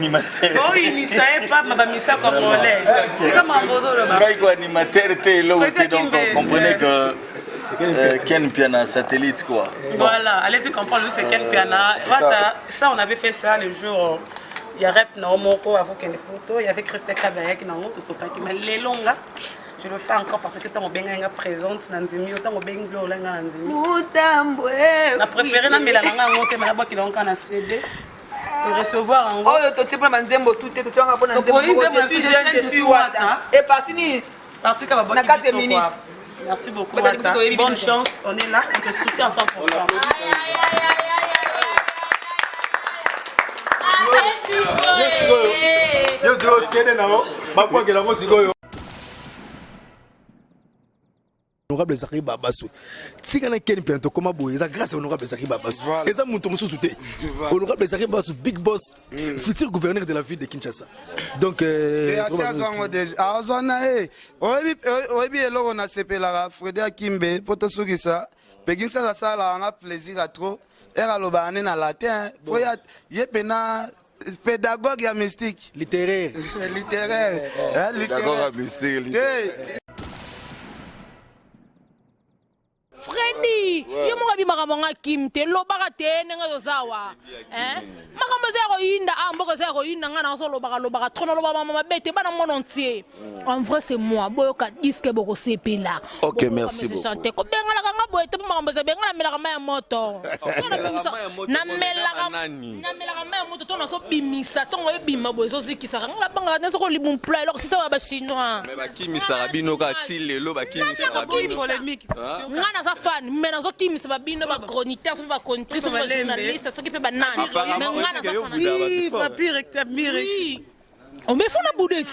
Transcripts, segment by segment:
Oh, il n'y savait pas, ma missa congolaise. C'est comme un bozo là-bas. Animateur, donc comprenez que Ken Piana satellite quoi. Voilà, allez-y comprendre, lui c'est Ken Piana. Ça, on avait fait ça le jour. Il y a Rep Naomoko, avant qu'il y ait il y avait Christelle Kabaya qui n'a pas tout ça. Mais les longues, je le fais encore parce que tant que je suis présente, tant que je suis présente. Je préféré la langue, mais la qui est en CD. De recevoir en gros. Oh, tu prends Nzembo tout est, tu vas prendre Nzembo. Je suis jeune, je suis Wata. Et parti dans 4 minutes. Merci beaucoup. Bonne chance, on est là, on te soutient à 100%. Honorable Zaki Babasou. Si on a quelqu'un qui est comme Boy, c'est grâce à Honorable Zaki Babasou. Et ça, mon Tomoso Souté. Honorable Zaki Babasou, big boss, futur gouverneur de la ville de Kinshasa. Donc, Frédéric Kimbe, Potosugisa, Pekinsa Sala, on a plaisir à trop. Era Lobane na latin, Yepena. Pédagogue et mystique. Littéraire. Littéraire. Pédagogue mystique. Freddy, yo mo bi makamanga kimte lo bakate nenga yozawa. Makamba zero yinda amboko zero yinda ngana so lo baka trono lo baba mama bete bana mon entier. En vrai c'est moi boyoka disque boko sepela. OK, merci beaucoup. Santé ko bengala ka ngabo ete makamba ze bengala mela kama ya moto. Na mela kama ya moto to na so bimisa to ngo bima boyo so zikisa ngala banga na so ko libu mpla lo sita ba chinois. Mais ba kimisa rabino ka tilelo ba kimisa rabino polémique. Ngana fan mais dans autres ça va bien ba chroniqueur ça va contribuer ça va journaliste ça qui peut banane mais ngana ça fan oui papier recteur mire on me font la boudette.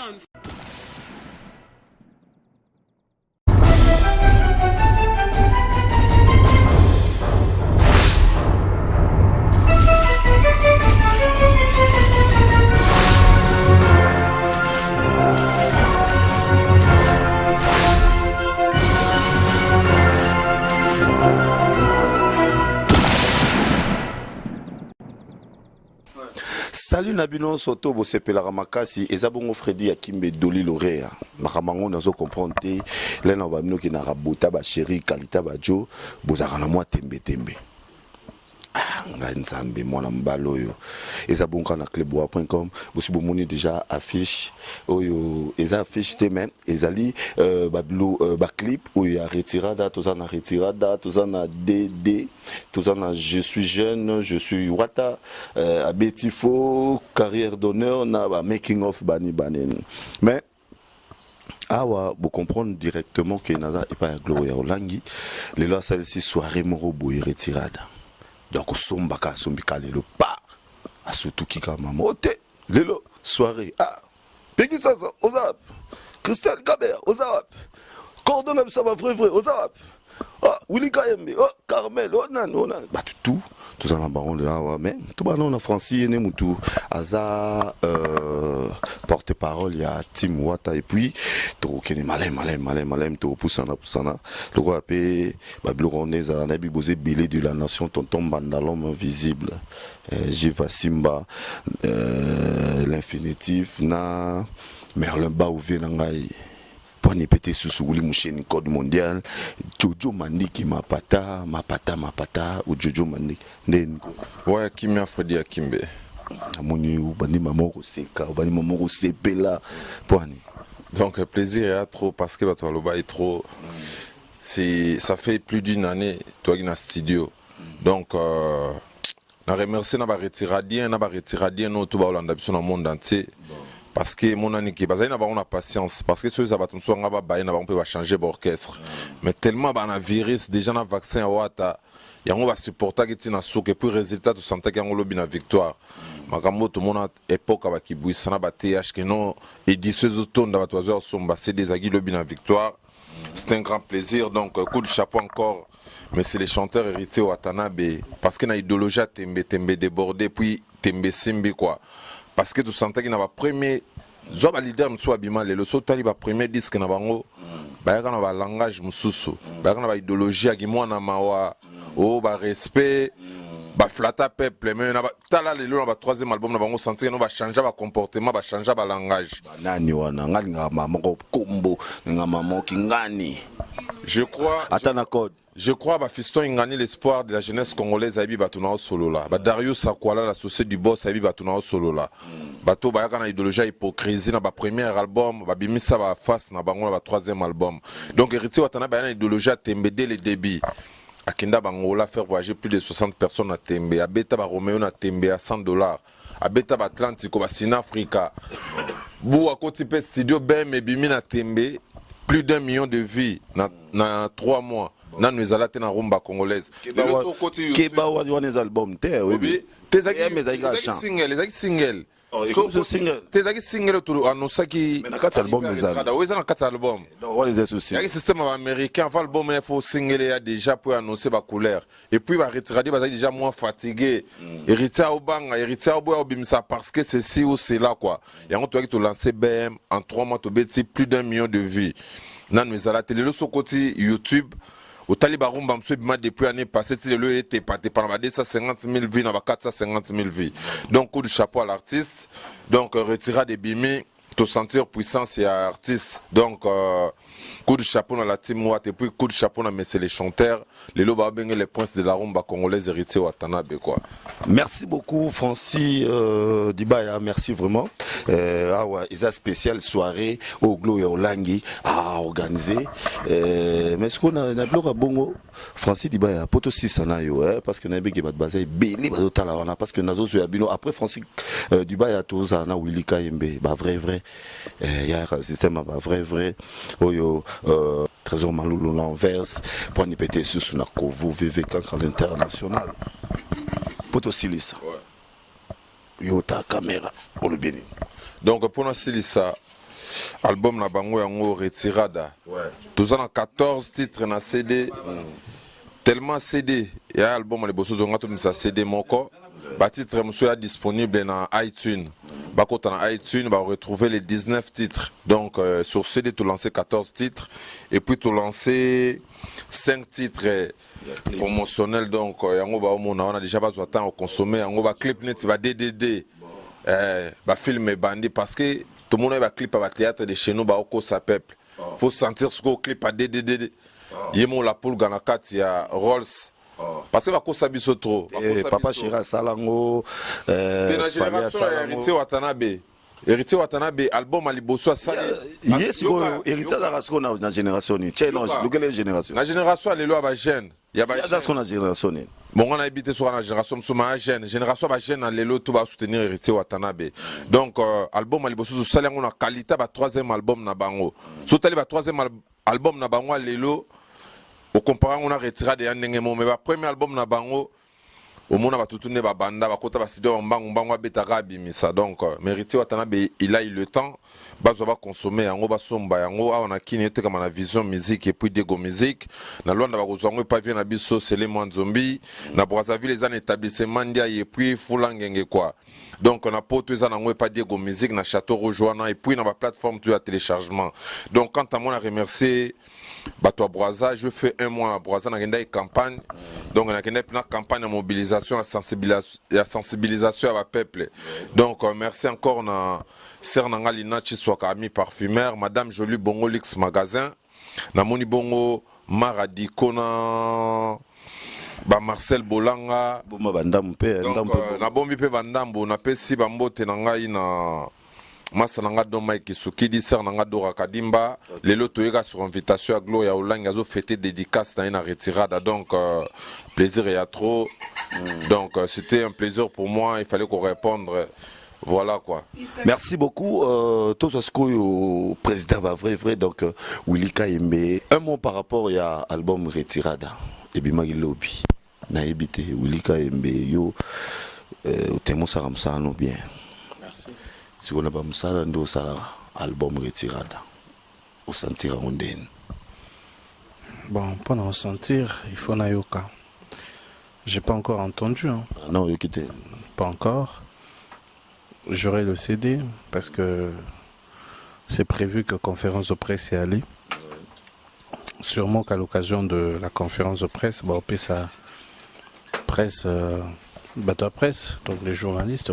Salut Nabino Soto Bosepela Ramakasi ezabongo Freddy Akimbe Doli Lorea makamango nazo comprendre te lena bamino ki na rabota ba chéri kalita ba jo bozaka na moi tembe nga nzambe mwana mbalo yo ezabonga na clubwa.com bosibo moni déjà affiche oyo eza affiche te même ezali bablo ba clip oyo ya retirada tozana DD tozana je suis jeune je suis Wata abetifo carrière d'honneur na ba making of bani banen mais awa vous comprendre directement que naza et pas Gloria Olangi les lois celle-ci soirée moro boy retirada. Donc sombaka sombika lelo pa asutu kika mamote lelo soirée Peggy Sasa ozap Christelle Kabaya ozap Cordon ça va vrai ozap Willy Kayembe Carmel onan bah tout ça na baron là mais tout ba non na Francis ne mutu aza porte-parole ya Tim Wata et puis to kene malem to poussana le roi pe ba bloroneza na bibosé belé de la nation tonton Bandalom invisible Jiva Simba l'infinitif na Merlin Ba ou Vienangai pour ne péter sous Willy Moucheni code mondial Jojo Mandiki mapata ou Jojo Mandiki ouais Kimia Freddy Akimbe amoni ubani mamoko seka ubani mamoko sepela poani donc plaisir à trop parce que toi le bas est trop c'est ça fait plus d'une année toi qui na studio donc na remercier na ba retiradien no tout ba Hollande dans le monde entier parce que mon année qui bazali na ba on a patience parce que ceux ça va tumso nga ba ba na ba on peut changer d'orchestre mais tellement ba na virus déjà na vaccin à Wata yango va supporter que tina souke puis résultat tout santé yango lobi na victoire makambo tout mon époque ba kibwisa na ba TH que non éditions automne ba toiser somba c'est des agui lobi na victoire c'est un grand plaisir donc coup de chapeau encore mais c'est les chanteurs hérités au Watanabe parce que na idéologie tembe débordé puis tembe simbi quoi parce que tout santé qui na ba premier zoba leader mso abima le so tali ba premier disque na bango ba kana ba langage mususu ba kana ba idéologie ki mwana mawa oh ba respect ba flata peuple mais na tala lelo na ba troisième album na bango sentir no ba changer ba comportement ba changer ba langage nani wana ngali ngama moko kombo ngama moki ngani je crois atana code je crois ba fiston ingani l'espoir de la jeunesse congolaise abi batuna au solo là ba Darius Sakwala la société du boss abi batuna au solo là bato ba yaka na idéologie hypocrisie na ba premier album ba bimisa ba face na bango na ba troisième album donc héritier watana ba na idéologie tembe dès le début akenda bangola faire voyager plus de 60 personnes à tembe abeta ba Romeo na tembe à $100 abeta ba Atlantico ba Sinafrica bu akoti pe studio BM bimi na tembe plus d'1 million de vies na 3 mois na nous allons na rumba congolaise keba wana les albums te oui les single tezaki single to anosaki album des na kati album yaki système américain enfin album il faut single ya déjà pour annoncer ba couleur et puis ba retiradi bazaki déjà moins fatigué héritier obanga héritier oboya obimisa parce que ceci ou cela quoi yango to yaki to lancer BM en 3 mois to beti plus d'1 million de vues na nous allons télé le sokoti YouTube au Taliban Rumba depuis l'année passée, le était parti par 250 000 vies, 450 000 vies. Donc, coup de chapeau à l'artiste. Donc, retirer des bimés, te sentir puissance et artiste. Donc, coup de chapeau dans la team Watt et puis coup de chapeau dans Messieurs les chanteurs. Les Loba Bengé, les princes de la rumba congolaise héritiers Watanabe quoi. Merci beaucoup Francis Dibaya, merci vraiment. Ah ouais, ils ont spécial soirée au Glo et au Langui à organiser. Mais ce qu'on a bloqué à Bongo, Francis Dibaya, poto 6 anayo, parce que n'avait pas de base, béli bazotala parce que nazo sur Abino après Francis Dibaya tous ana Willy Kayembe, bah vrai il y a un système bah vrai oyo Trésor Maloulou l'envers pour n'y péter sous na Kovo VVK à l'international. Poto Silisa. Yota caméra pour le Bénin. Donc pour Silisa album na bango yango retirada. Tous en 14 titres na CD. Tellement CD et album les bosso donc tout ça CD moko. Ba titre monsieur disponible na iTunes. Bah, quand on a iTunes, bah, on retrouver les 19 titres. Donc, sur CD, tu lances 14 titres. Et puis, tu lances 5 titres promotionnels. Donc, on a déjà pas besoin de consommer. On va clip net, va DDD. Film et bandit. Parce que tout le monde va clip à théâtre de chez nous, bah, au sa peuple. Faut sentir ce qu'on clip à DDD. Yémo la poule Ganakat, il y a Rolls. Parce que va sabiso trop. Papa Chira Salango. La génération héritier Watanabe. Héritier Watanabe album aliboso sali. Yes, héritier d'Arasco na génération ni. Challenge, quelle génération? La génération les lois ba jeune. Il y a ba jeune na génération ni. Bon on a habité sur la génération suma jeune. Génération ba jeune les lots tout va soutenir héritier Watanabe. Donc album aliboso sali on a qualité ba 3e album na bango. Sotali ba 3e album na bango les lots. Au comparant on a retiré des mais le premier album na bango au monde va tout tourner ba banda ba kota ba studio mbango betaka bimisa donc mérité Watanabe il a eu le temps bazo va consommer yango ba somba yango a on a kini te comme na vision musique et puis Dego musique na Luanda ba kozwango pa vient na biso Sele Mwanzombi na Brazzaville les an établissement ndia et puis Fulangenge quoi donc on a poto za nango pas Dego musique na Château Rougeoana et puis na ba plateforme de téléchargement donc quand à moi a remercier Bato à Brazza, je fais 1 mois à Brazza, on a une campagne, donc on a une campagne de mobilisation et sensibilisation à la peuple. Donc merci encore à Sernanga Lina Chiswaka, ami parfumeur, Madame Jolie Bongo Lix Magasin, Namoni Bongo Maradi Kona, Marcel Bolanga, na bombi pe bandambo, na pesi bambote nangai na Masananga Doma Kisuki di ser nanga Dora Kadimba lelo toyeka sur invitation à Gloria Olang azo fêter dédicace na une retirada donc plaisir et à trop donc c'était un plaisir pour moi il fallait qu'on réponde voilà quoi. Merci beaucoup tous ce que président va vrai donc Willy Kayembe un mot par rapport à album retirada et bimagi lobby na ebité Willy Kayembe yo temo saramsa no bien. Merci. Si on a pas musala ndo sala album retirada au sentir ondine. Bon, pour en sentir, il faut nayoka. J'ai pas encore entendu hein. Non, écoutez. Pas encore. J'aurai le CD parce que c'est prévu que conférence de presse y aller. Sûrement qu'à l'occasion de la conférence de presse, on peut ça presse bateau presse, donc les journalistes,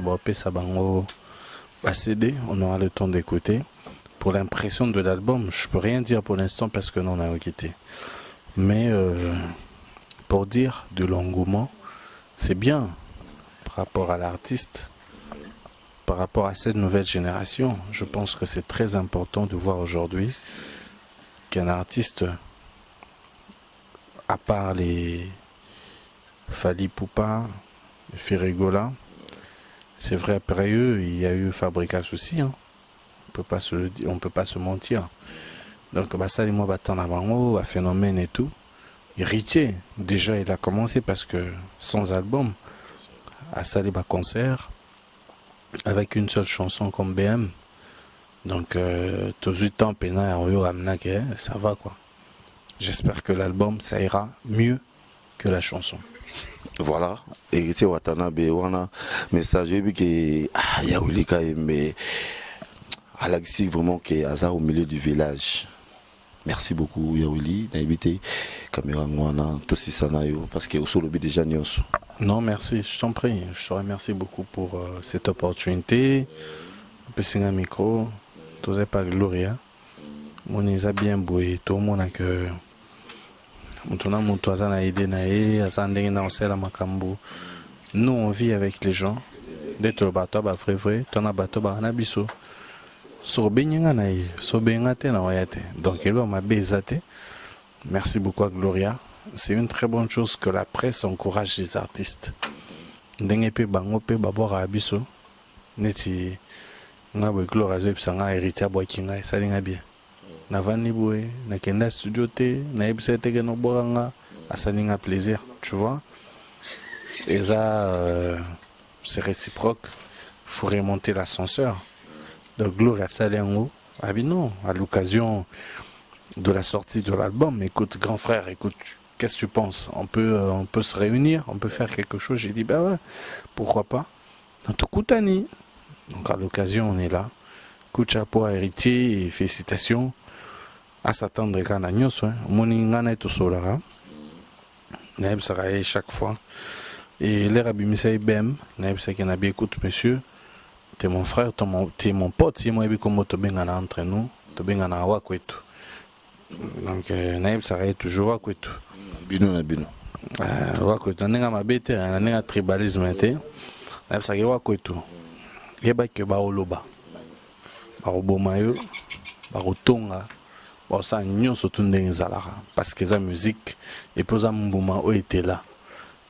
CD, on aura le temps d'écouter. Pour l'impression de l'album, je peux rien dire pour l'instant parce que non, on a quitté. Mais pour dire de l'engouement, c'est bien par rapport à l'artiste, par rapport à cette nouvelle génération. Je pense que c'est très important de voir aujourd'hui qu'un artiste, à part les Fali Poupa, Ferregola, c'est vrai, après eux, il y a eu Fabricas aussi. Hein. On ne peut pas se mentir. Donc, ça, moi, un phénomène et tout. Héritier, déjà, il a commencé parce que sans album, à saler un concert, avec une seule chanson comme BM. Donc, tout le temps, ça va quoi. J'espère que l'album, ça ira mieux que la chanson. Voilà, héritier Watanabe, wana message que Yaoulika mais Alexis vraiment qui est au milieu du village. Merci beaucoup Yaouli, n'habité caméra wana tosi sanayo parce que au solo déjà nyos. Non, merci, je t'en prie. Je te remercie beaucoup pour cette opportunité. Petit un micro, tout est pas Gloria. Mon isa bien boué, tout le monde a que nous on vit avec les gens. Dès que le bateau va vrai, ton bateau va en abisso. Donc il m'a baisé. Merci beaucoup à Gloria. C'est une très bonne chose que la presse encourage les artistes. Dengepe bangope babora abisso. Neti ngabe Gloria zepsanga héritier boikinga salinga bien. Navani boy, na kenda studio te, na ebisa te no boranga, asaninga plaisir, tu vois. Et ça, c'est réciproque. Il faut remonter l'ascenseur. Donc Gloria Salengo, ah bien non, à l'occasion de la sortie de l'album, écoute grand frère, écoute, qu'est-ce que tu penses? On peut se réunir, on peut faire quelque chose. J'ai dit bah ouais, pourquoi pas. Donc à l'occasion on est là. Coup de chapeau à héritier et félicitations. À s'attendre qu'à Nagnos, Moningana est au solara. Naïb Saraye chaque fois. Et l'air abimissé BM, Naïb Sakanabi, écoute, monsieur, t'es mon frère, t'es mon pote, si moi, comme tu bengana entre nous, tu bengana wakwetu. Donc, Naïb Saraye toujours wakwetu. Bino. Wakwetu, n'a ma bête, n'a tribalisme, Naïb Saraye wakwetu. Yeba ke baoloba. Barobomayo, barotonga. Bon, ça, nous sommes parce que la musique, et pour ça, mon était là.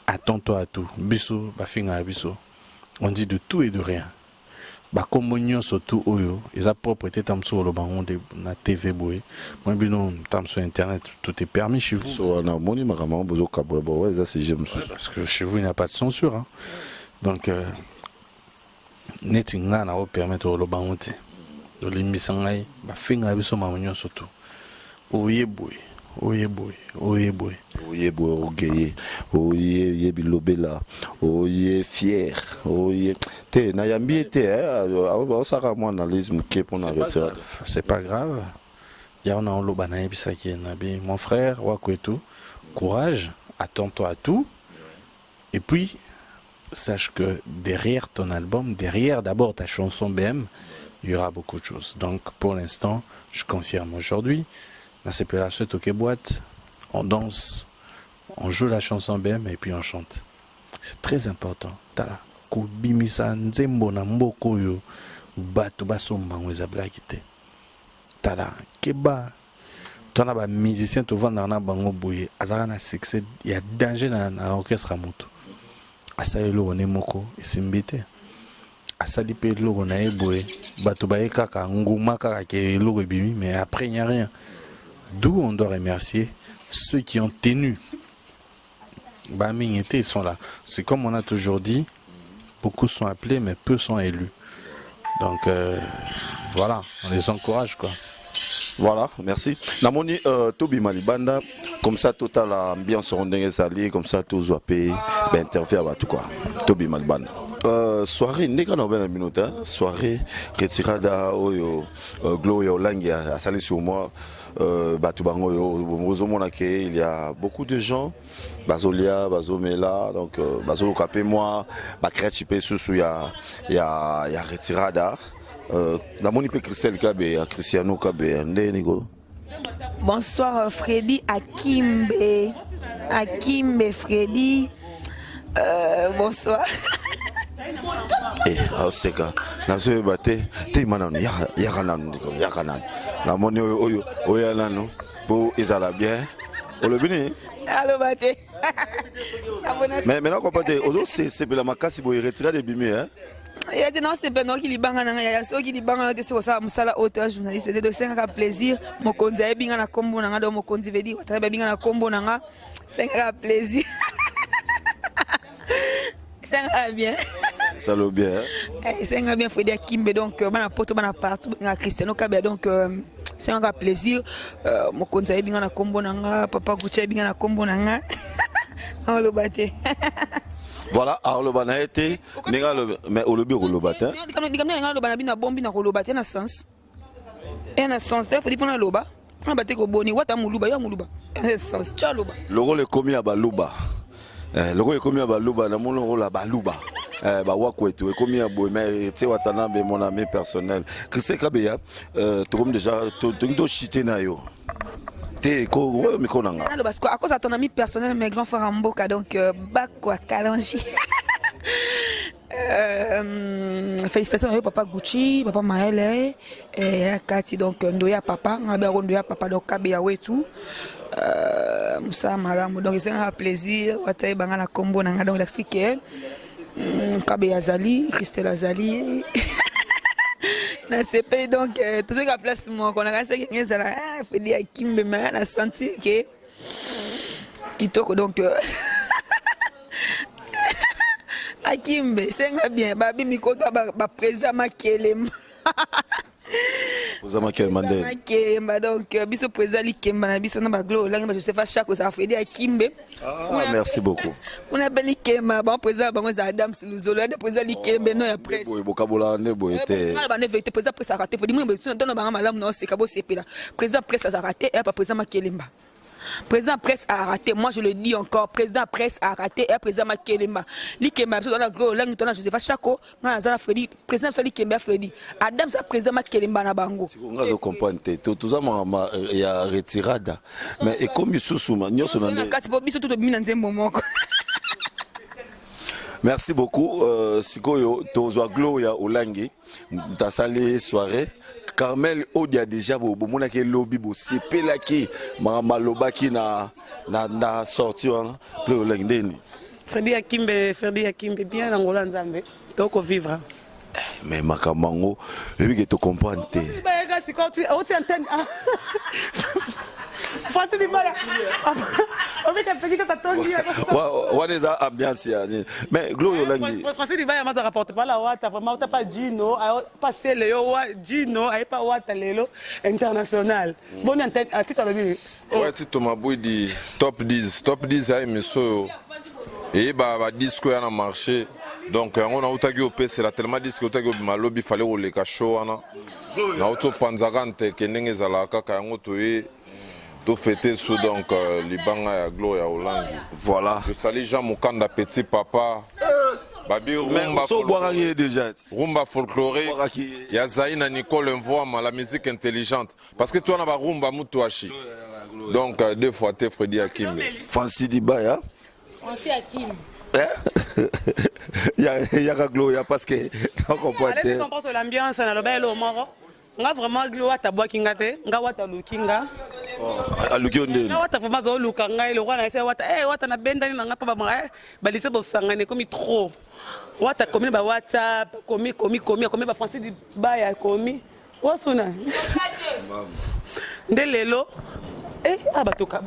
Attends-toi à tout. Bissou, biso. On dit de tout et de rien. Comme nous surtout, ils ont propriété sur le banc de la TV. Moi, sur Internet, tout est permis chez vous. Parce que chez vous, il n'y a pas de censure. Hein. Donc, Netinga n'a pas permis de le banc de l'émission. Surtout. Oye boy, oye bilobela, oye fier, oye te nayambi te osaka mo analyse muke pour na retira. C'est pas grave. Il y a on loba na bisaki nabi mon frère wakwetu, courage, attends-toi à tout. Et puis sache que derrière ton album, derrière d'abord ta chanson BM, il y aura beaucoup de choses. Donc pour l'instant, je confirme aujourd'hui. Dans ces pélages, au boîte, on danse, on joue la chanson BM et puis on chante. C'est très important. Tala, kubimisa nzembo na mboko yo, bato basomba ngweza blakite. Tala, keba, tona ba musicien to vanda na bango boye, azara na succès, il y a danger na orchestre moto. Asali lo ne moko esimbite. Asali pe lo na eboye, bato ba ekaka nguma kaka ke lo bimi, mais après il n'y a rien. D'où on doit remercier ceux qui ont tenu. Ils sont là. C'est comme on a toujours dit, beaucoup sont appelés, mais peu sont élus. Donc voilà, on les encourage quoi. Voilà, merci. Namoni Toby Malibanda, comme ça total ambiance rondingue sali, comme ça tous wape interview à tout quoi. Toby Malibanda. soirée ndenge na obena minute soirée retirada oyo Gloria Olangi a salé sur moi batu bango yo que il y a beaucoup de gens bazolia bazomela donc bazoluka pe moi ba créatif sous ya retirada na moni pe Christelle Kabe Cristiano Kabe ndenigo. Bonsoir Freddy Akimbe Freddy bonsoir. Oseka nazo bate te manano ya kanan na moni oyo nano pour ezala bien olobini allo bate mais maintenant comprendre ozo c'est la makasi bo retirer de bimi hein. Il y a des noms c'est ben qui libanga na ya so qui libanga de so ça musala auteur journaliste de senga plaisir mokonzi ebinga na kombo na do mokonzi vedi wataba binga na kombo na senga plaisir. Ça va bien. Ça va bien. Ça va bien Freddy Akimbe donc bana poto bana partout na Cristiano Kabe donc c'est un plaisir mokonzi ebinga na kombo na papa Gucci ebinga na kombo na on le battait. Voilà, alors le bana été mais au lobby le battait. Le bana bina bombi na le battait na sens. Et na sens faut dire pour na loba. On battait ko boni wata muluba ya muluba. Sens cha loba. Le rôle est commis à baluba. Le rôle est commis à baluba na mon rôle à baluba. Ba wakwetu est commis à boy mais tu watana be mon ami personnel. Christelle Kabeya tu comme déjà tu chité na yo. T'es ko mi konanga. Parce que à cause de ton ami personnel mes grands frères Mboka donc bakwa Kalanji. Félicitations à papa Gucci, papa Maëlle et Kati donc ndoya papa, ndoya papa donc Kabeya wetu. Moussa Malam donc c'est un plaisir watay banga na kombo nanga donc l'expliquer. Kabeya Zali, Christelle Azali. Na CP donc tout ce qui a place moi qu'on a fait que ça fait dire Kimbe mais on a senti que kitoko donc Akimbe c'est bien babi mikoto ba président Makelem. Président Makelem donc biso président Likemba na biso na ba Gloria Olangi ba Joseph Chako ça fait dire Akimbe. Merci beaucoup. On a ben Likemba bon président bango za Adam Luzolo le président Likembe non ya presse. Bokabola ne boyete. Ba ne vérité président presse a raté faut dire moi dans ba malamu non c'est kabo CP là. Président presse a raté et pas président Makelemba. Président presse a raté, moi je le dis encore, président presse a raté et président Makelemba. Likemba, dans la Gloria Olangi, dans la Joseph Chako, dans la Freddy, président Likemba Freddy. Adam c'est président Makelemba na bango. On a comprendre tout ça il y a retirada. Mais et comme Soussouma, nous sommes Merci beaucoup. Sikoyo tozo Gloria Olangi, ta salé soirée. Carmel Odia déjà bomona ke lobby bo CP la ki maloba ki na sorti wana Gloria Olangi ndeni. Freddy Akimbe bien Angola Nzambe. Toko vivre. Mais makamango ebi ke to comprendre te. Ba ga sikoti o ti antenne. Fati di baya. Avec un petit tatongi. What is that ambiance ya? Mais Gloria Olangi. Français di baya ma rapporte pas la wata vraiment t'as pas Gino, passer le Gino, ai pas wata lelo international. Bonne antenne à titre de ouais, tu Thomas Boy dit top 10 ay miso. Et bah disque ya na marché. Donc on a utagi au PC là tellement disque utagi au malobi fallait rouler ka show ana. Na auto panzagante kenenge zala kaka yango toye. Tout fêté sous donc Libanga ya Gloria Olangi. Voilà. Je salue Jean Mukanda petit papa. Babi rumba folklorique. Ya Zaina Nicole Mvoama la musique intelligente parce que toi na ba rumba mutuashi. Donc deux fois t'es Freddy Akimbe. Fancy Dibaya. Fancy Akimbe. Il y a Gloria parce que on comprend. Allez comprendre l'ambiance na le bel au Moro. Nga vraiment Gloria tabwa kingate, nga wata lukinga. Alukionde. Nga wata vraiment zo luka nga ile rwana ese wata wata na benda ni nga pa ba balise bo sangane komi trop. Wata komi ba WhatsApp, komi ba français di baya komi. Wasuna. Ndelelo. Abatoka.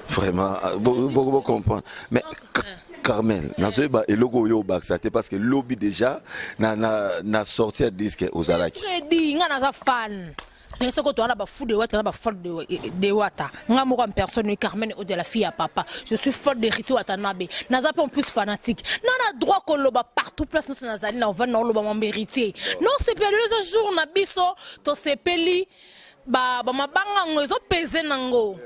Vraiment beaucoup comprendre. Mais Carmel, nazoeba elogo yo baxate parce que lobby déjà na sorti à disque aux Alaki. Freddy, nga na fan. Et ce que tu as là, fou de Wata, folle de Wata. Nga moko en personne, Carmen ou de la fille à papa. Je suis folle de Riti Watanabe. Naza pas en plus fanatique. Nana droit qu'on loba partout place nous Nazali na va non loba mérité. Non c'est pas le jour na biso to c'est peli ba ma banga ngozo peser nango.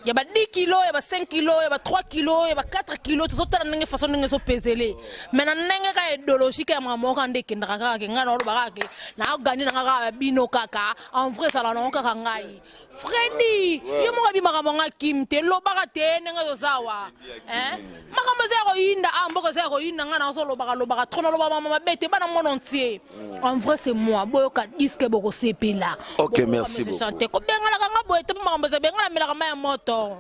Il y a 10 kilos, il y a 5 kilos, il y a 3 kilos, il y a 4 kilos, tout ça, il y a façon de peser. Mais il y a une idéologie qui est morande qui est en vrai, ça n'a Freddy, yo mo bi makamanga kimte lo bagate nenga yozawa makamba zero inda amboko zero inda ngana so lo baga trono lo mama bete bana mon entier. En vrai c'est moi boyoka disque boko sepela. OK, merci beaucoup. Chanter ko benga la kanga boyete makamba ze benga la mela kama ya moto.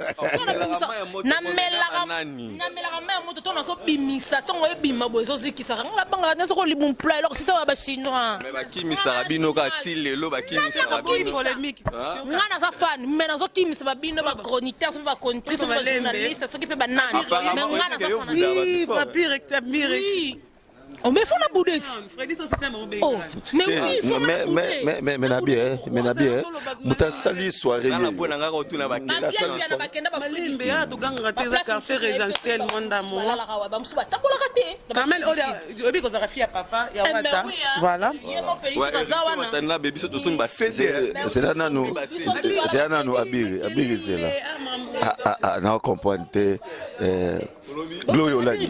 Na mela kama ya moto to na so bimisa to ngoye bima boyo so zikisa ngala banga na so ko libum pla lo sita ba chinois. Mais ba kimisa bino ka tilelo ba kimisa bino polémique. Ngana fan mais nazo kimisa babino ba chroniqueur ba contrice ba journaliste so ki pe ba nani mais ngana za fan oui papier recteur oui on me font la boudette Freddy so système on be oh mais oui faut mais nabi muta sali soirée na bona nga ko tuna ba kenda ça bakenda ba Freddy be to ganga te za quartier résidentiel monda mo ba msuba tabola kate Kamel obi ko za rafia papa ya wata voilà na baby so to sun ba 16 c'est là nanu abiri c'est là na comprendre Gloyo Langi.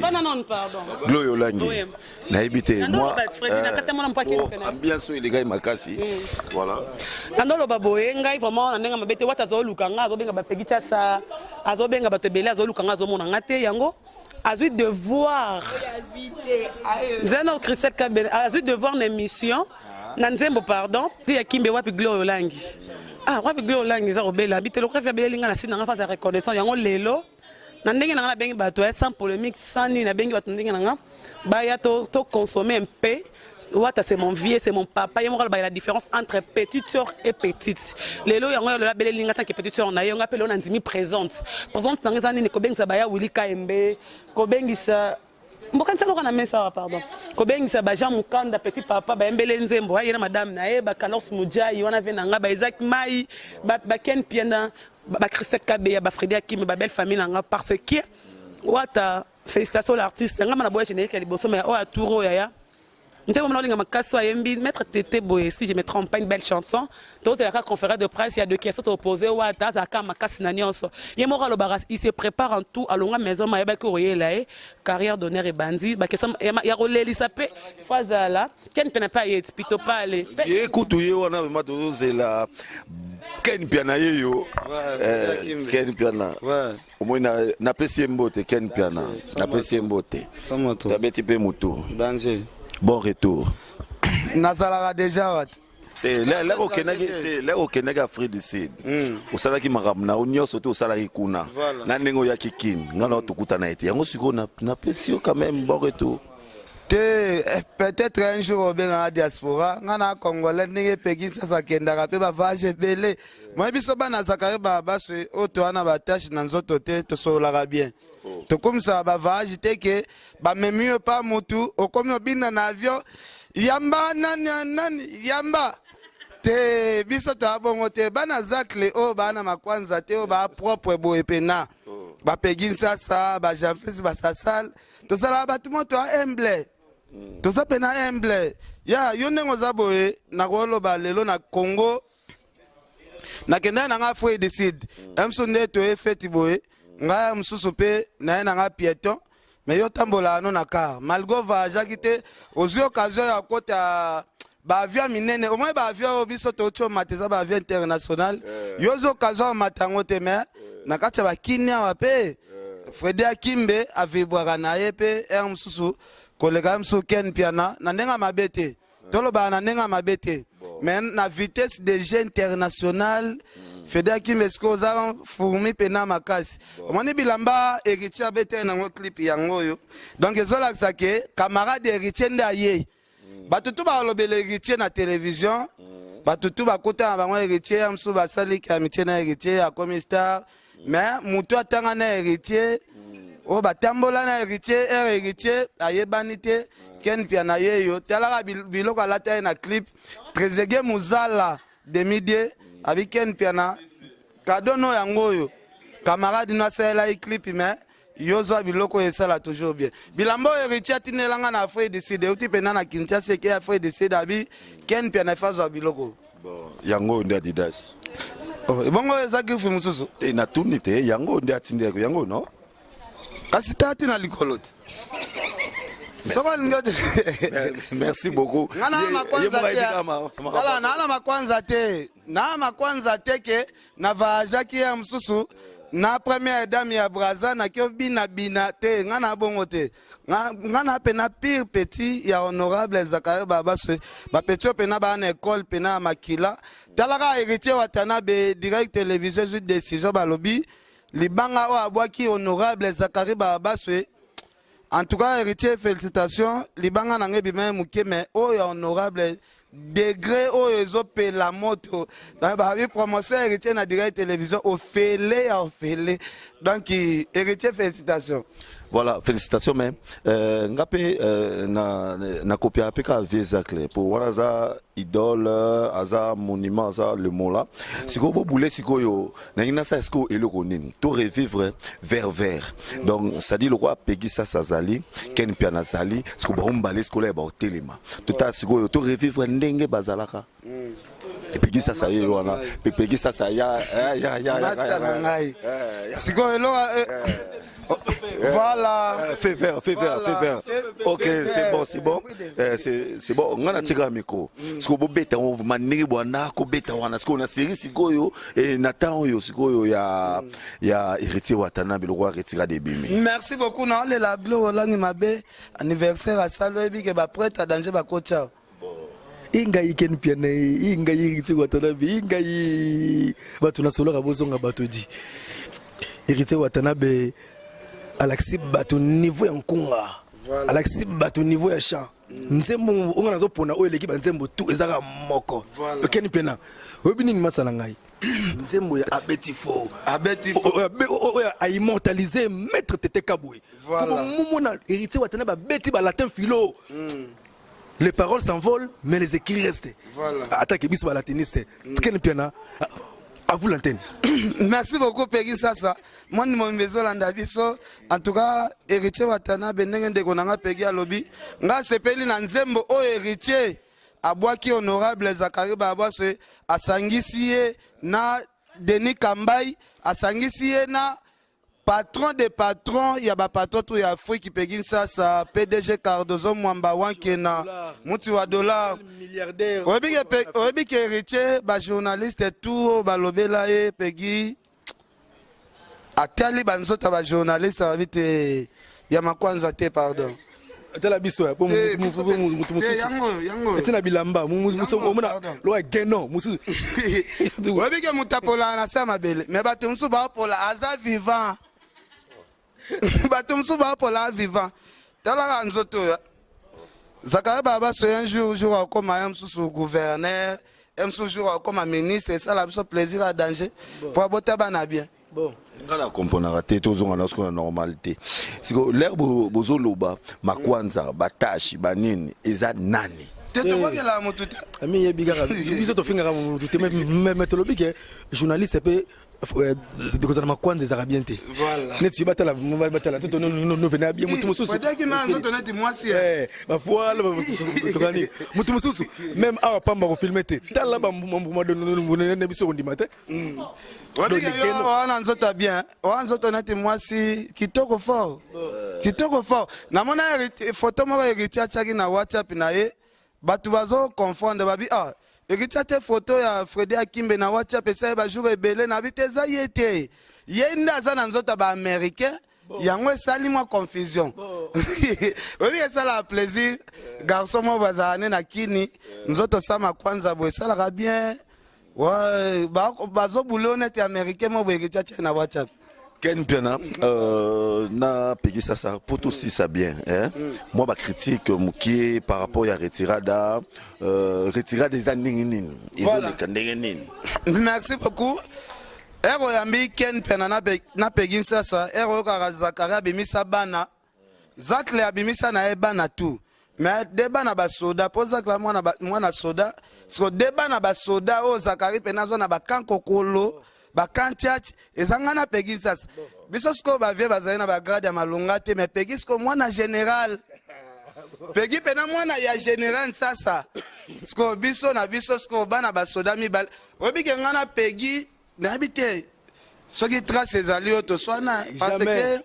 Gloyo Langi. Na habité moi. Ambiance les gars makasi. Voilà. Andolo baboye ngai vraiment na ndenga mabete wata zo lukanga azo benga ba pegita sa azo benga ba tebele azo lukanga azo mona ngate yango azui de voir. Zeno Christelle Kabel azui de voir une émission na nzembo pardon ti akimbe wapi Gloyo Langi. Ah wapi Gloyo Langi za robela habité le préfet belinga na sina ngafasa reconnaissance yango lelo. Na ndenge na bengi bato sans polémique sans ni na bengi bato ndenge na ba ya to consommer un peu wata c'est mon vieux c'est mon papa il y a la différence entre petite sœur et petite lelo yango la belle linga tant que petite sœur na yo ngapelo na ndimi présente dans les années ko bengi sa ba ya Willy Kaembe ko bengi sa mbokanisa loka na mesa pardon ko bengi sa ba Jean Mukanda petit papa ba embele nzembo ya madame na e ba Carlos Mujai wana ve na nga ba Isaac Mai ba Ken Piana ba Christelle Kabeya ba Freddy Akim ba belle famille nga parce que wata félicitations l'artiste nga mana boya générique ya liboso mais o aturo ya nte ko mona makasi ayembi maître Tété Boye si je me trompe pas une belle chanson donc la conférence de presse il y a deux questions opposées wata za ka makasi na nyonso yemora lo baras il se prépare en tout alonga maison ma yeba ko royela carrière d'honneur et bandit ba question ya roleli sapé fazala ken pena pas yet pito pas aller écoute ye wana ma tozela Ken Piana yeyo Ken Piana au moins na pesi mbote Ken Piana na pesi mbote samoto tabeti pe mutu danger bon retour nazalaka déjà wat là okenaki Afrique du Sud osalaki makambo na nyonso te osalaki kuna na ndenge oyaki kini nga na otokutana ete yango sikoyo na pesi yo quand même bon retour peut-être un jour au Bénin diaspora ngana congolais ndenge peki sasa kendaka pe ba vage belé moi biso bana zakare ba baswe oto ana ba tâche na nzoto te to solaka bien to comme ça ba vage te ke ba memieux pas mutu okomi obina na avion yamba nani yamba te biso to abongo te bana zakle o bana makwanza te o ba propre boye pena ba peki sasa ba Jean-Fils ba sasal to sala ba tout monde to humble to ça pena humble ya yone ngoza boye na kolo ba lelo na Congo na kenda na nga Afrique du Sud emso ndeto efeti boye nga msusu pe na nga piéton mais yo tambola no na car malgo va jakite ozi occasion ya kota ba avion minene au moins ba avion biso to cho mateza ba avion international yo zo occasion matango te mais na kati ba kinya wa pe Freddy Akimbe avibwaka na ye pe msusu kolega msu Ken Piana na ndenga mabete toloba na ndenga mabete mais na vitesse de jeu international Freddy Akimbe skoza fourmi pena makasi omoni bilamba héritier bete na ngo clip yango yo donc ezola ke camarade héritier nda ye batutu ba lobele héritier na télévision batutu ba kota ba ngo héritier msu ba sali ka mitie na héritier a comme star mais mutu atanga na héritier o batambola na héritier ayebani te Ken Piana yeyo talaka biloko alata na clip Trezege Muzala de midie abi ken piana kadono yango yo camarade no asala clip mais yozo biloko esala toujours bien bilambo héritier atinelanga na Afrique du Sud uti pena na Kinshasa ke Afrique du Sud abi ken piana fazo biloko bon yango ndi Adidas bongo ezaki fu mususu te na tunite yango ndi atindeko yango no kasi tati na likolote. Merci beaucoup. Na makwanza te ke na vajaki ya msusu na première dame ya Braza na kyo bina te ngana bongo te ngana pena pire petit ya honorable Zakaria Babaswe ba petit pena ba na école pena makila talaka héritier Watanabe direct télévision de décision balobi libanga o abwaki honorable Zakaria Babaswe. En tout cas, héritier, félicitations. Libanga n'a pas mouké, mais oh, honorable degré, oh, ils ont payé la moto. Donc, bah, promotion héritier na direct télévision, au fêlé. Donc, héritier, félicitations. Voilà, félicitations même. Ngapé na copie apeka vezakle pour voir ça idole, aza monument, aza le mot là. Si vous voulez, si vous na ina sa esko et le konin, tout revivre vers. Donc ça dit le roi Peggy ça zali, ken piana zali, ce que vous balez scolaire ba telema. Tout à si vous tout revivre ndenge bazalaka. Peggy ça y est wana, Peggy ça ya. Si vous voilà. Fais faire. Ok, c'est bon. C'est bon. On a tiré un micro. Ce qu'on peut on va manier boana, qu'on bête on a ce qu'on a série sigoyo et Nathan yo sigoyo ya héritier Watanabe le roi retira des bimi. Merci beaucoup. Non, la gloire langi mabe anniversaire à Salobi que ba prête à danger ba kocha. Ingai ken piana ingai héritier Watanabe ingai batu na solo kabozonga batu di. Héritier Watanabe Alexis bato niveau ya nkunga Alexis bato niveau ya chant nzembo onga nazo pona o eleki ba nzembo tout ezaka moko okeni pena obiningi masala ngai nzembo ya abetifo a immortaliser maître Tete Kaboué pour mumona héritier Watanabe beti ba latin philo. Les paroles s'envolent mais les écrits restent. Attaque biso ba latiniste keni pena. À vous l'antenne. Merci beaucoup Peggy Sasa. Moi mon maison landabiso. En tout cas, héritier Watanabe ndenge ndeko nanga Peggy alobi. Nga sepeli na nzembo o héritier abwaki honorable Zakaria Babaswe asangisi ye na Denis Kambai asangisi ye na patron des patrons ya ba patron tout ya Afrique Peggy Sasa PDG Cardozo Mwamba wankena mutu wa dollar milliardaire obi ke héritier ba journaliste tout ba lobela e Peggy atali banzota ba journaliste abite ya makwanza te pardon atala biso ya po mutu yango etina bilamba muso omona lo geno musu obi ke mutapola na sama bele mais bato musu ba pola aza vivant bato musu ba pola vivant tala nzoto ya Zakaria Babaswe un jour comme un sous gouverneur, un jour comme un ministre, et ça la biso plaisir à danger pour aboter bana bien. Bon. Ngala kompona raté tozonga na skona normalité. Siko l'herbe bozoloba makwanza batashi banini eza nani. Tete kwa la motuta. Ami yebigara biso to finga motuta mais tolobi ke journaliste peut de cause na makwanza ezaka bien te. Voilà. Neti batala tout no venir bien mutu mususu. Peut-être que na nzoto neti mwasi. Ba poala tokani mutu mususu même awa pamba ko filmer te. Tala ba mbuma de ne biso ndima te. Donc on nzoto bien. On nzoto neti mwasi kitoko fort. Kitoko fort. Na mona photo mo héritier chaki na WhatsApp na ye. Batu bazo confondre babi héritier te photo ya Freddy Akimbe na WhatsApp esa ba jour ebele na biteza yete. Yenda za na nzoto ba américain. Yango esali moi confusion. Oui, ça la plaisir. Garçon mo bazane na kini. Nzoto sama kwanza bo ça la bien. Ouais, bazo boulot net américain mo héritier na WhatsApp. Ken Piana, na Peggy Sasa, pour tout si ça bien. Hein? Moi, ma critique, Mouki, par rapport à retirada des années. Voilà. Merci beaucoup. Ero yambi Ken Piana na Peggy Sasa, ero kara Zakaria bimisa bana. Zakle abimisa na ebana tout. mais débat na ba soda poza kla mwana soda siko débat na ba soda o Zakari penazo na ba kankokolo ba kantiati ezanga na pegi sasa biso siko ba vie bazali na ba grade ya malunga te mais pegi siko mwana général pegi pena mwana ya général sasa siko biso na biso siko bana ba soda mibale obike ngana pegi na habite soki trace ezali o to swana parce que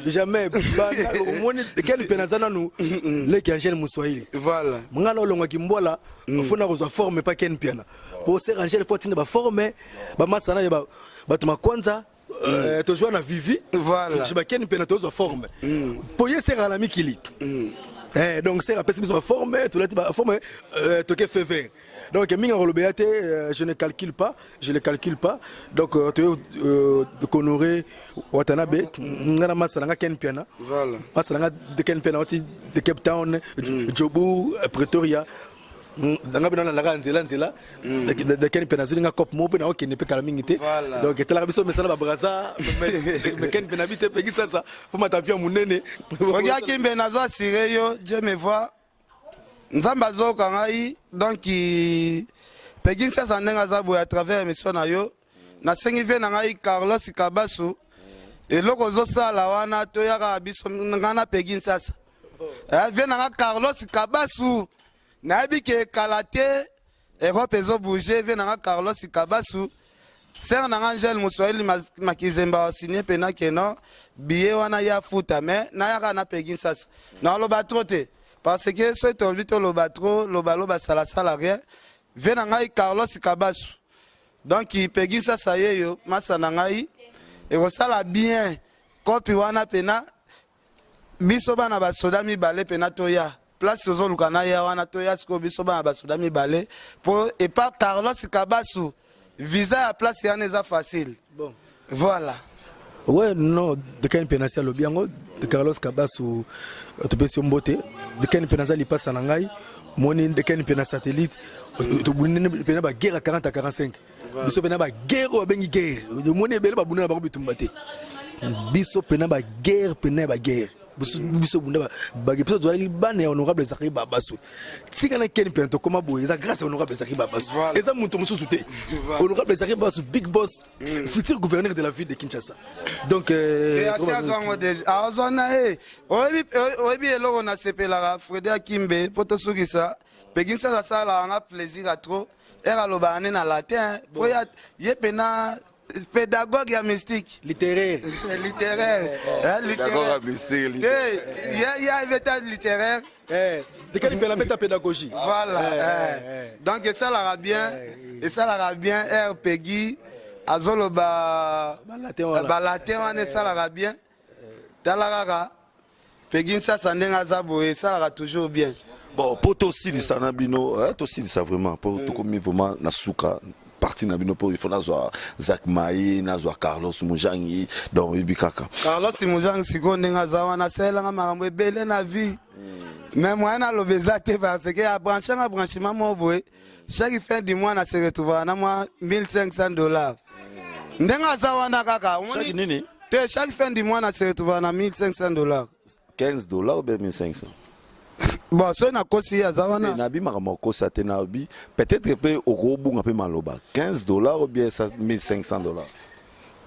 jamais omoni quel penazana nous les Angel Muswahili voilà mngala olongwa kimbola ofuna kozwa forme pa ken piana pour se Angel faut tinde ba forme ba masana ba batuma kwanza to joa na vivi voilà je ba ken piana to kozwa forme pour yese la mikili donc c'est rappelle biso ba forme to lati ba forme to ke fever donc minga rolobeyate je ne calcule pas donc de Honoré Watanabe ngana masala ken piana voilà masala de ken piana de Cape Town Jobu Pretoria danga bina la nzela de ken piana zuninga cop mo bina okene pe kala mingite donc etala biso mesala ba braza me ken piana bite pegi sasa faut matapia munene fogia kimbe nazo asire yo Dieu me voit nzamba zoka ngai donc pegi sasa ndenga zabo à travers émission na yo na sengi ve na ngai Carlos Kabasu eloko zo sala wana to yaka biso ngana pegi sasa ve na Carlos Kabasu na bike kalate Europe ezo bouger ve na Carlos Kabasu ser na Angel Muswahili makizemba signé pena keno billet wana ya futa mais na yaka na pegi sasa na lo batrote parce que ce tolbito lo batro lo balo sala sala rien ve na ngai Carlos Kabasu donc il pegi sasa yeyo masa na ngai e ko sala bien kopi wana pena biso bana ba soda mibale pena toya place ozo lukana ya wana toya siko biso bana ba soda mibale pour et pas Carlos Kabasu visa à place ya neza facile bon voilà ouais non de ken penasa lo biango de Carlos Kabasu to pesi mbote de ken penasa li passe na ngai moni de ken penasa satellite to bunene pena ba guerre à 40 à 45 biso pena ba guerre o bengi guerre de moni bele ba bunena ba bitumbate biso pena ba guerre biso bunda ba biso zo ali bana honorable Zakari Babasu tika na ken pento koma boye za grâce honorable Zakari Babasu eza muntu mususu te honorable Zakari Babasu big boss futur gouverneur de la ville de Kinshasa donc azongo déjà azona oyebi eloko na sepelaka Freda Kimbe poto sukisa pegi sala sala nga plaisir à trop era loba ane na latin boya yepena pédagogue ya mystique littéraire Pédagogue mystique ya éveta littéraire de quelle belle pédagogie voilà donc ça la bien RPG azolo ba latin wana ça la bien talaraka Pegin ça ndenga zabo et ça la toujours bien bon pour aussi di sanabino aussi di ça vraiment pour tout comme vraiment na suka parti na bino pour il faut nazo Zak Mai nazo Carlos Mujangi donc ibikaka Carlos Mujangi siko ndenga zawa na sela nga makambo ebele na vie mais moi na lobeza te parce que a branchement mo boy chaque fin du mois na se retrouver na moi $1,500 ndenga zawa na kaka chaque nini te chaque fin du mois na se retrouver na $1,500 $15 ou bien 1,500 bon so na kosi ya zawana na bi makamoko sa te na bi peut-être pe okobunga pe maloba $15 ou bien $1,500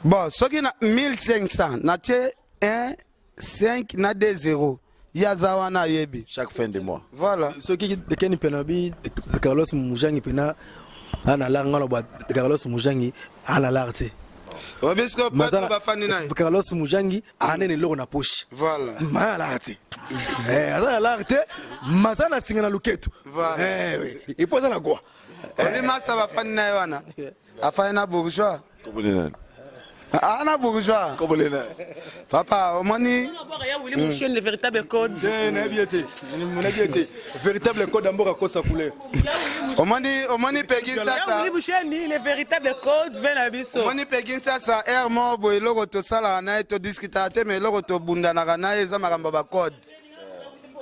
bon so ki na 1,500 na te 1,5 na 2,0 ya zawana yebi chaque fin de mois voilà ce qui de ken penabi de Carlos Mujangi pena ana la ngalo ba Carlos Mujangi ana l'arte obisko pas ba fani na Carlos Mujangi anene loko na poche voilà ma l'arte ana l'arte mazana singana luketu et poza na quoi obi masa ba fani na wana afana bourgeois komona ana bourgeois komona papa omoni le véritable code véritable code d'amboka kosa couleur omoni Pegin sasa le véritable code vena biso omoni Pegin sasa air mo boy loko to sala na to discuter te mais loko to bundana kana eza makambo ba code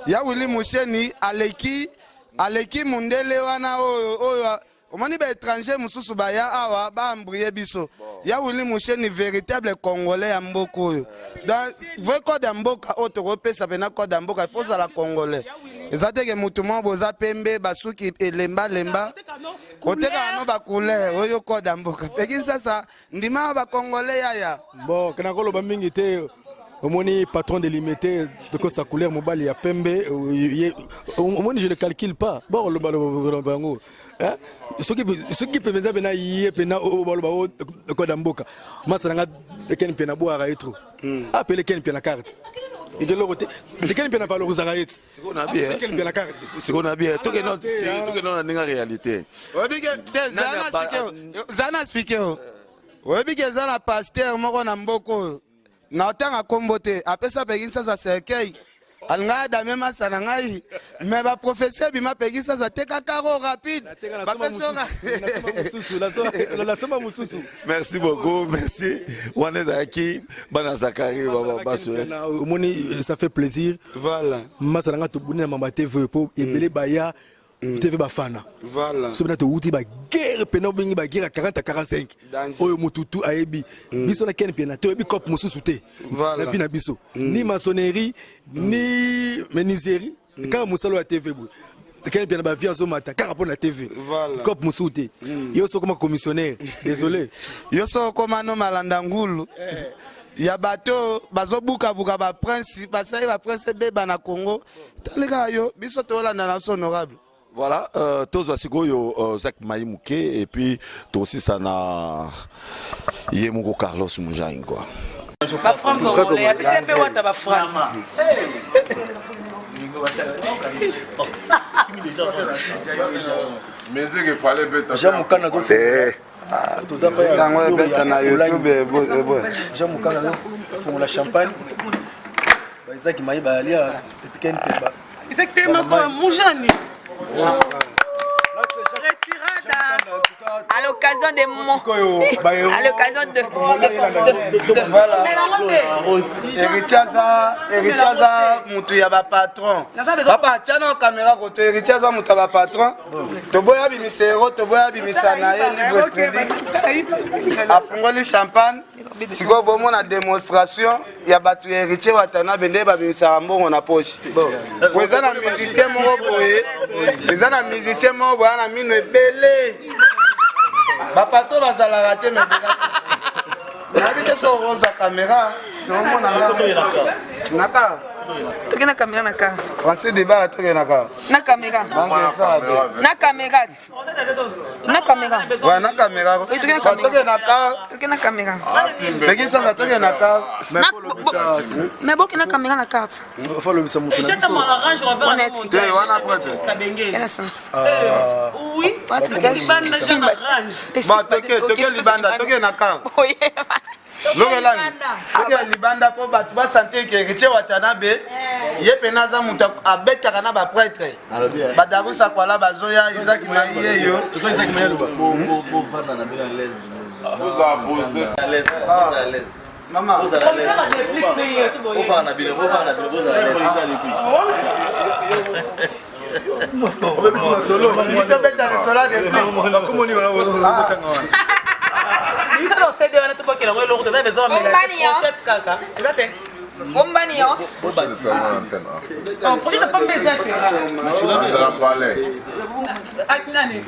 ya Willy Musheni aleki mundele wana oyo omoni ba étranger mususu ba ya awa ba ambrier biso ya Willy Musheni véritable congolais ya mboko oyo donc vrai code ya mboka oyo tokopesa pena code ya mboka il faut la congolais eza teke mutu moko boza pembe basuki elemba kotekaka no bacouleur oyo koda mboka peki sasa ndima bakongole yaya bon kana koloba mingi te omoni patron de limité de sa couleur mobile ya pembe omoni je le calcule pas bon le bango soki penza pena ye pena baloba koda mboka masa nga ken pena boara etro apele ken pena carte et de l'autre côté ken pena valorisera et sikona bien ken pena carte sikona bien to que non na réalité obike zana speaker obike zana pasteur moko na mboko na otanga kombo te apesa peki sasa cercueil alinga da même sana ngai mais ba professeur bima peki sasa teka karo rapide merci beaucoup merci Waneza Aki bana Zakari baba baso moni ça fait plaisir voilà masana nga to bunina mama TV po ebele baya TV bafana voilà so bina to uti ba guerre pena bingi ba guerre 40 à 45 oyo mututu ayebi biso na ken pena to ebi cop mususu te na vina biso ni maçonnerie ni menuiserie ka musalo ya TV bu ken pena ba via zo mata ka rapport na TV cop mususu te yo so comme commissionnaire désolé yo so comme no malanda ngulu ya bato bazobuka buka ba prince basai ba prince beba na Congo talika yo biso to landa na honorable. Voilà, tous les Zach Maïmouké et puis aussi ça na Yemugo Carlos Moujain quoi. Ba franc congolais, c'est peu wata ba franc. Mais il fallait bête. J'aime quand on fait tout ça pas bête na YouTube j'aime quand on font la champagne. Ba Zach Maï ba alia ken peba. Exactement comme Moujani. À l'occasion de mon... À l'occasion de... Voilà. Héritiaza, mutu ya ba patron. Papa, tiens nos caméras côté Héritiaza mutu ba patron. Toboya bimisero, toboya bimisana livre crédit. Afungoli champagne. Siko bomo na démonstration ya batu héritier watana bende ba bimisa mbongo na poche. Kweza na musicien moko boye. Kweza na musicien moko boye na mino ebele. Bapato bazala raté mais déjà. Nabite so roza caméra. Non mona naka. Tu na caméra na ka. Français débat to naka. Na caméra. Na caméra. Na caméra. Ouais, na caméra. Tu na caméra. Tu na caméra. Peki ça to naka. Mais bon na caméra na carte. Faut le bisa mutu. J'ai comme orange on est wana prête. Quel est sens? Oui. Libanda j'ai orange. Ba toke libanda toke naka. Oui. Lokelani. Toke libanda po batu ba santé ke héritier watanabe. Ye penaza muta abeta kana ba prêtre. Ba darusa kwala bazoya Isaac Maïe yo. So Isaac Maïe lo ba. Bo vanda na bien à l'aise. Vous abusez. À l'aise. Maman, vous allez à l'aise. Vous va na bien, vous à l'aise. On va bien solo. il te beta le sola de Comment on y Isso não sei de onde tu pode querer o logo da visão mais chef kaka. Exato. Bombani yo. Oh, pode dar para me ver. Aknani.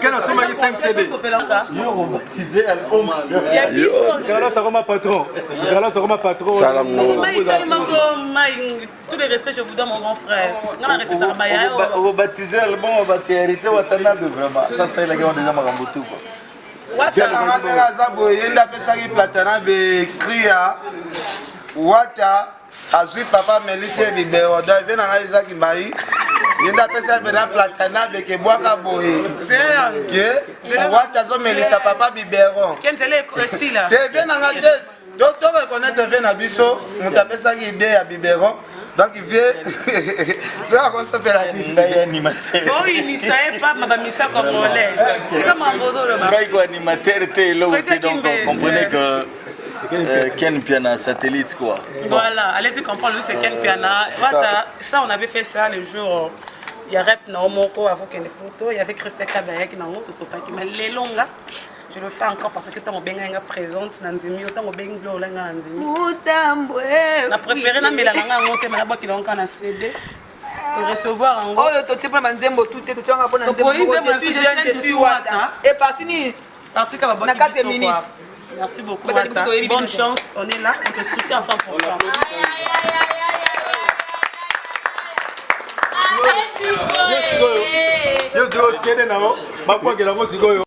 Kana soma 5 CD. Yo baptisé album. Carlos Aroma patron. Carlos Aroma patron. Salam. Tous les respects je vous donne mon grand frère. On a respecté Abaya. On baptisé album, on va hériter Watanabe vraiment. Ça c'est la guerre déjà Marambutu quoi. Watanabe zabo yenda pesaki Watanabe cria Wata azui papa Melisse Bibero da vena na Isaac Maï yenda pesaki bena Watanabe ke boaka boye ke Wata zo Melissa papa Bibero Kenzele aussi là. te vena nga te docteur reconnaître vena biso muta pesaki idée ya Bibero. Donc il vient, c'est à cause de la animateur. Oh, il n'y savait pas, ma misa congolais. C'est comme un bozo le bas. Quand animateur était là, donc on comprenait que Ken Piana satellite quoi. Voilà, allez-y comprendre, c'est Ken Piana. Ça, on avait fait ça le jour. Il y a Rep Naomoko, avant qu'il y ait des poteaux. Il y avait Christelle Kabaya qui n'a pas qui m'a les longues. Je le fais encore parce que tant que je présente dans le milieu, tant que je suis dans le milieu. Je préfère que je me CD. recevoir en gros. Oh, tu sais pas manzembo tout est tu vas prendre Pour une je suis Wata. Et parti Parti comme na 4 minutes. Merci beaucoup. Wata. Bonne chance, on est là, on te soutient à 100%. Yo sikoyo. Yo sikoyo.